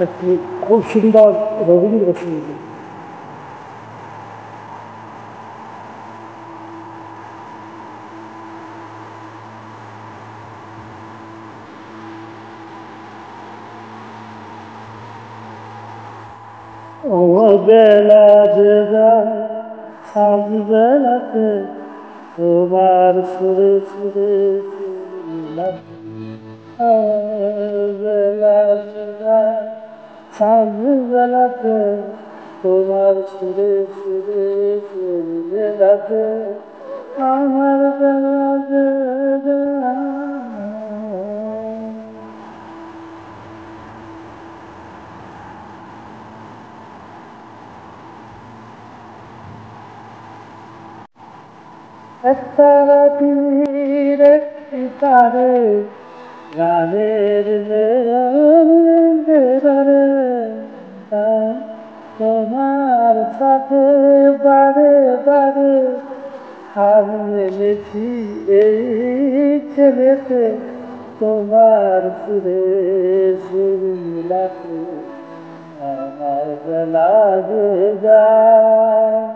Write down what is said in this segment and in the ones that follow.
একটি খুব সুন্দর রবীন্দ্রসঙ্গীত। বেলা যে যায় সাজ বেলাতে তোমার সুরে সুরে বেলা যে যায় সাজ বেলাতে তোমার সুরে সুরে বেলাতে আমার বেলা যে একটা রাতের একটি তারে গানের তোমার সাথে বারে বারে হার মেলেছি এই ছেলেতে তোমার সুরে সুর মিলাতে আমার বেলা যে যায়।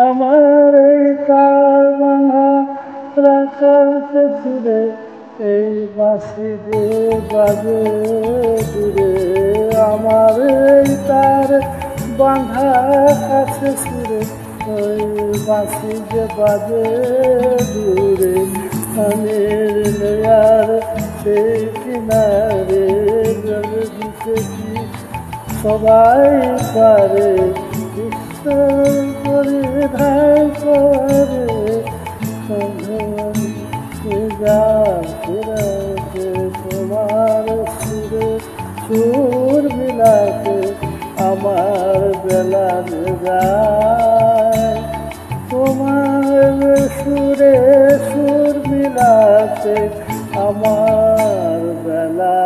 আমার এই কাল ভাঙা রাখাতে ফিরে এই বাঁশি দিয়ে বাজে দূরে আমার এই তার বাঁধা কাছে ফিরে ওই বাঁশি যে বাজে দূরে আমের নেয়ার সেই কিনারে জল দিতেছি সবাই পারে করে ধাই করে তোমার সুরে সুর মিলাতে আমার বেলা যায় তোমার সুরে সুর মিলাতে আমার বেলা